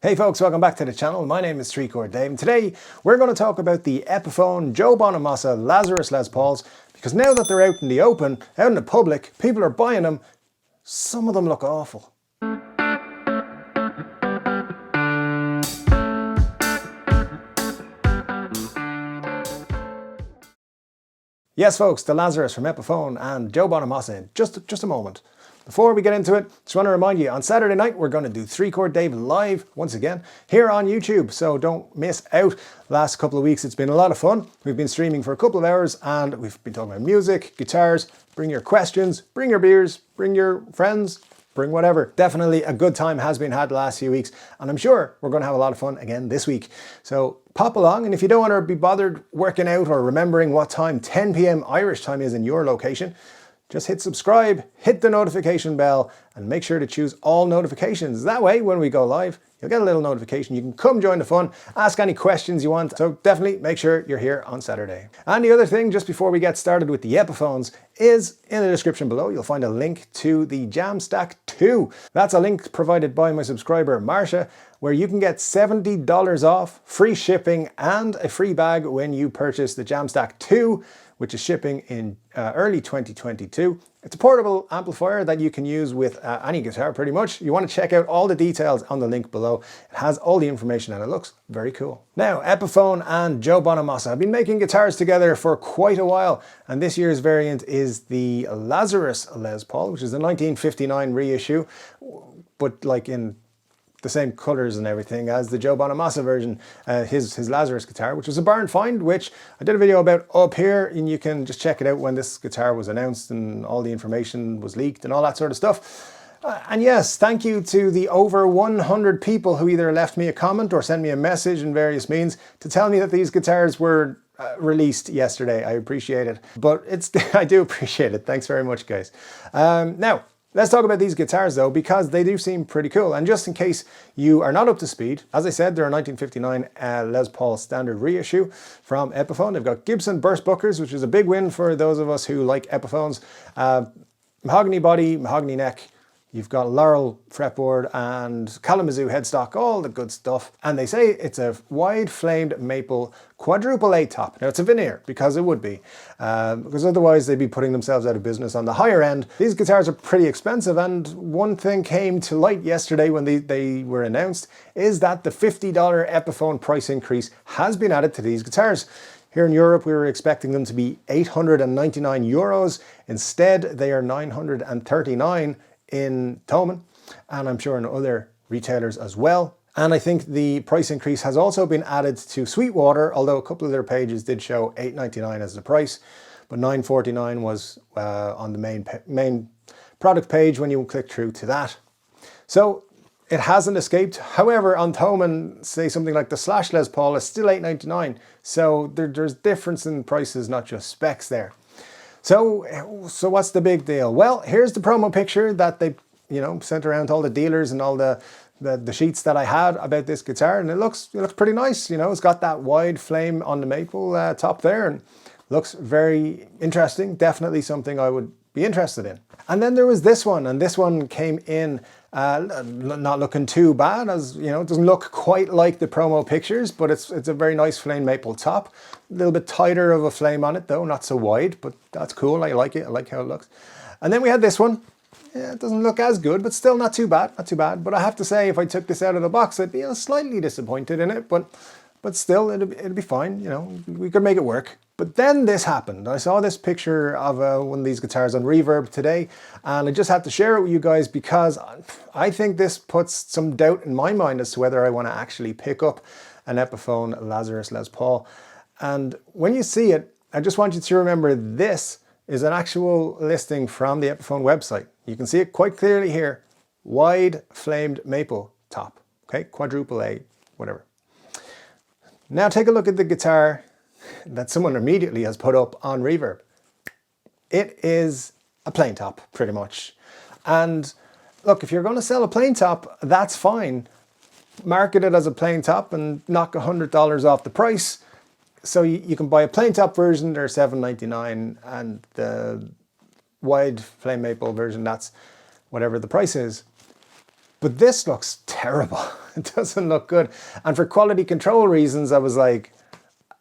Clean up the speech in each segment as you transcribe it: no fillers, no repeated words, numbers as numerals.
Hey folks, welcome back to the channel. My name is 3-Chord Dave, and today we're going to talk about the Epiphone Joe Bonamassa Lazarus Les Pauls, because now that they're out in the open, out in the public, people are buying them. Some of them look awful. Yes folks, the Lazarus from Epiphone and Joe Bonamassa in just a moment. Before we get into it, just want to remind you, on Saturday night we're going to do 3-Chord Dave live once again here on YouTube, so don't miss out. Last couple of weeks it's been a lot of fun. We've been streaming for a couple of hours and we've been talking about music, guitars. Bring your questions, bring your beers, bring your friends, bring whatever. Definitely a good time has been had the last few weeks, and I'm sure we're going to have a lot of fun again this week. So pop along, and if you don't want to be bothered working out or remembering what time 10 p.m. Irish time is in your location, just hit subscribe, hit the notification bell, and make sure to choose all notifications. That way, when we go live, you'll get a little notification. You can come join the fun, ask any questions you want. So definitely make sure you're here on Saturday. And the other thing, just before we get started with the Epiphones, is in the description below, you'll find a link to the Jamstack 2. That's a link provided by my subscriber, Marsha, where you can get $70 off, free shipping, and a free bag when you purchase the Jamstack 2, which is shipping in early 2022. It's a portable amplifier that you can use with any guitar pretty much. You want to check out all the details on the link below. It has all the information and it looks very cool. Now, Epiphone and Joe Bonamassa have been making guitars together for quite a while, and this year's variant is the Lazarus Les Paul, which is a 1959 reissue, but like in the same colors and everything as the Joe Bonamassa version, his Lazarus guitar, which was a barn find, which I did a video about up here, and you can just check it out when this guitar was announced and all the information was leaked and all that sort of stuff. And yes, thank you to the over 100 people who either left me a comment or sent me a message in various means to tell me that these guitars were released yesterday. I appreciate it, but I do appreciate it. Thanks very much, guys. Now, let's talk about these guitars though, because they do seem pretty cool. And just in case you are not up to speed, as I said, they're a 1959 Les Paul standard reissue from Epiphone. They've got Gibson burst buckers, which is a big win for those of us who like Epiphones. Mahogany body, mahogany neck. You've got Laurel fretboard and Kalamazoo headstock, all the good stuff. And they say it's a wide flamed maple quadruple A top. Now it's a veneer, because it would be, because otherwise they'd be putting themselves out of business on the higher end. These guitars are pretty expensive, and one thing came to light yesterday when they were announced, is that the $50 Epiphone price increase has been added to these guitars. Here in Europe, we were expecting them to be 899 euros. Instead, they are 939 in Thomann, and I'm sure in other retailers as well. And I think the price increase has also been added to Sweetwater, although a couple of their pages did show $899 as the price, but $949 was on the main product page when you click through to that. So it hasn't escaped. However, on Thomann, say something like the Slash Les Paul is still $899, so there's difference in prices, not just specs there. So what's the big deal? Well, here's the promo picture that they, sent around to all the dealers and all the sheets that I had about this guitar, and it looks pretty nice. It's got that wide flame on the maple top there, and looks very interesting. Definitely something I would be interested in. And then there was this one, and this one came in not looking too bad, as it doesn't look quite like the promo pictures, but it's a very nice flame maple top. A little bit tighter of a flame on it though, not so wide, but that's cool. I like it. I like how it looks. And then we had this one. Yeah, it doesn't look as good, but still not too bad. Not too bad. But I have to say, if I took this out of the box, I'd be slightly disappointed in it, but still it'd be fine. We could make it work. But then this happened. I saw this picture of one of these guitars on Reverb today, and I just had to share it with you guys because I think this puts some doubt in my mind as to whether I want to actually pick up an Epiphone Lazarus Les Paul. And when you see it, I just want you to remember this is an actual listing from the Epiphone website. You can see it quite clearly here. Wide flamed maple top. Okay, quadruple A, whatever. Now take a look at the guitar that someone immediately has put up on Reverb. It is a plain top, pretty much. And look, if you're going to sell a plain top, that's fine. Market it as a plain top and knock $100 off the price. So you can buy a plain top version, they're $7.99, and the wide flame maple version, that's whatever the price is. But this looks terrible. It doesn't look good. And for quality control reasons, I was like,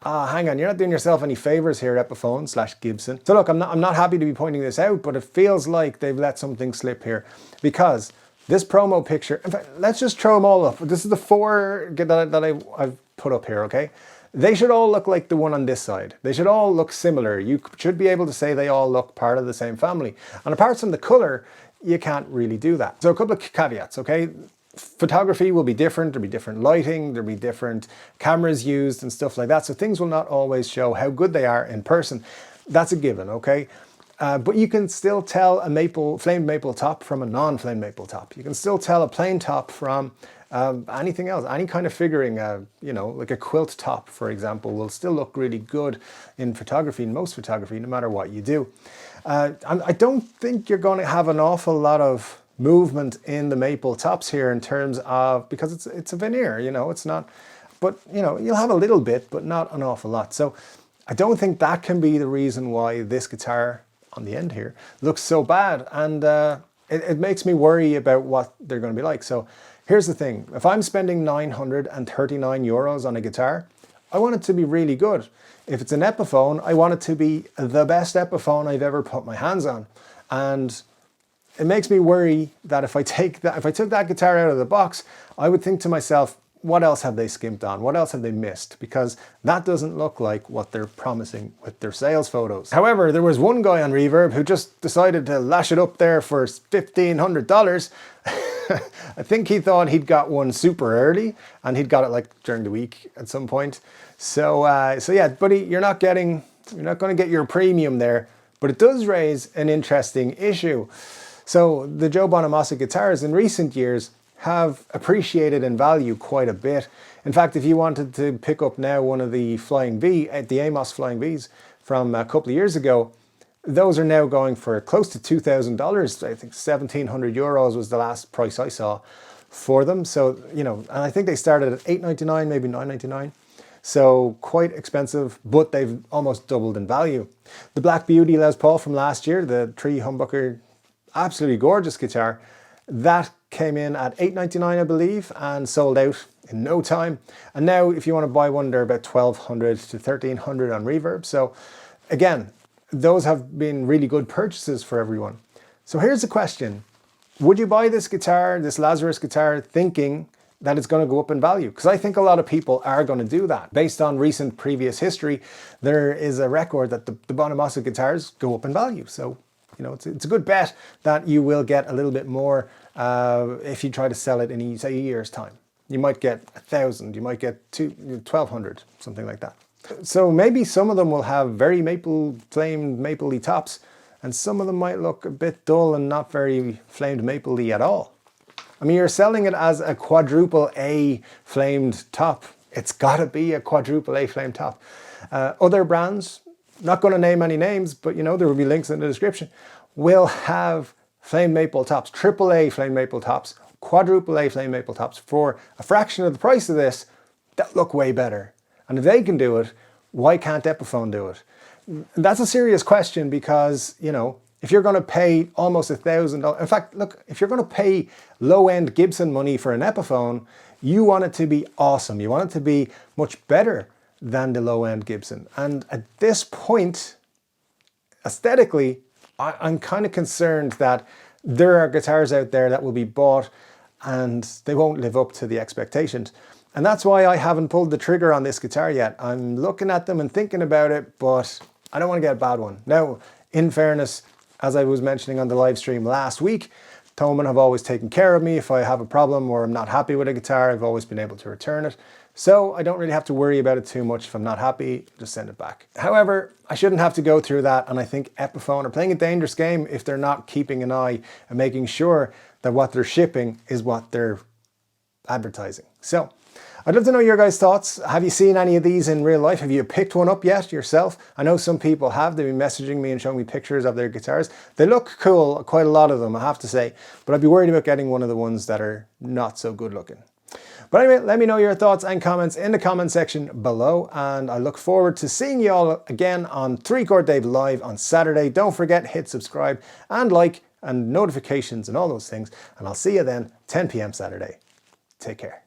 hang on, you're not doing yourself any favors here, Epiphone / Gibson. So look, I'm not happy to be pointing this out, but it feels like they've let something slip here, because this promo picture, in fact, let's just throw them all up. This is the 4 that I've put up here, okay? They should all look like the one on this side. They should all look similar. You should be able to say they all look part of the same family. And apart from the color, you can't really do that. So a couple of caveats, okay? Photography will be different, there'll be different lighting, there'll be different cameras used and stuff like that. So things will not always show how good they are in person. That's a given, okay? But you can still tell a flamed maple top from a non-flamed maple top. You can still tell a plain top from anything else, any kind of figuring, you know, like a quilt top, for example, will still look really good in photography, in most photography, no matter what you do. I don't think you're going to have an awful lot of movement in the maple tops here in terms of, because it's a veneer, you know, it's not, but you know, you'll have a little bit, but not an awful lot. So I don't think that can be the reason why this guitar on the end here looks so bad, and it makes me worry about what they're going to be like. So here's the thing, if I'm spending 939 euros on a guitar, I want it to be really good. If it's an Epiphone, I want it to be the best Epiphone I've ever put my hands on. And it makes me worry that if I took that guitar out of the box, I would think to myself, what else have they skimped on? What else have they missed? Because that doesn't look like what they're promising with their sales photos. However, there was one guy on Reverb who just decided to lash it up there for $1,500. I think he thought he'd got one super early, and he'd got it like during the week at some point. So yeah, buddy, you're not going to get your premium there, but it does raise an interesting issue. So the Joe Bonamassa guitars in recent years have appreciated in value quite a bit. In fact, if you wanted to pick up now one of the the Amos Flying Vs from a couple of years ago, those are now going for close to $2,000. I think 1,700 euros was the last price I saw for them. So, you know, and I think they started at $899, maybe $999. So quite expensive, but they've almost doubled in value. The Black Beauty Les Paul from last year, the tree humbucker, absolutely gorgeous guitar, that came in at $899, I believe, and sold out in no time. And now if you want to buy one, they're about $1,200 to $1,300 on Reverb. So again, those have been really good purchases for everyone. So here's the question. Would you buy this guitar, this Lazarus guitar, thinking that it's going to go up in value? Because I think a lot of people are going to do that. Based on recent previous history, there is a record that the Bonamassa guitars go up in value. So, you know, it's a good bet that you will get a little bit more if you try to sell it in, say, a year's time. You might get 1,000, you might get 1,200, something like that. So maybe some of them will have very flamed mapley tops, and some of them might look a bit dull and not very flamed mapley at all. I mean, you're selling it as a quadruple A flamed top. It's got to be a quadruple A flamed top. Other brands, not going to name any names, but you know, there will be links in the description, will have flame maple tops, triple A flame maple tops, quadruple A flame maple tops for a fraction of the price of this that look way better. And if they can do it, why can't Epiphone do it? That's a serious question, because, you know, if you're going to pay almost $1,000, in fact, look, if you're going to pay low-end Gibson money for an Epiphone, you want it to be awesome. You want it to be much better than the low-end Gibson. And at this point, aesthetically, I'm kind of concerned that there are guitars out there that will be bought and they won't live up to the expectations. And that's why I haven't pulled the trigger on this guitar yet. I'm looking at them and thinking about it, but I don't want to get a bad one. Now, in fairness, as I was mentioning on the live stream last week, Thomann have always taken care of me. If I have a problem or I'm not happy with a guitar, I've always been able to return it. So I don't really have to worry about it too much. If I'm not happy, just send it back. However, I shouldn't have to go through that, and I think Epiphone are playing a dangerous game if they're not keeping an eye and making sure that what they're shipping is what they're advertising. So I'd love to know your guys' thoughts. Have you seen any of these in real life? Have you picked one up yet yourself? I know some people have. They've been messaging me and showing me pictures of their guitars. They look cool, quite a lot of them, I have to say, but I'd be worried about getting one of the ones that are not so good looking. But anyway, let me know your thoughts and comments in the comment section below, and I look forward to seeing you all again on 3 Chord Dave Live on Saturday. Don't forget, hit subscribe and like and notifications and all those things, and I'll see you then, 10 p.m. Saturday. Take care.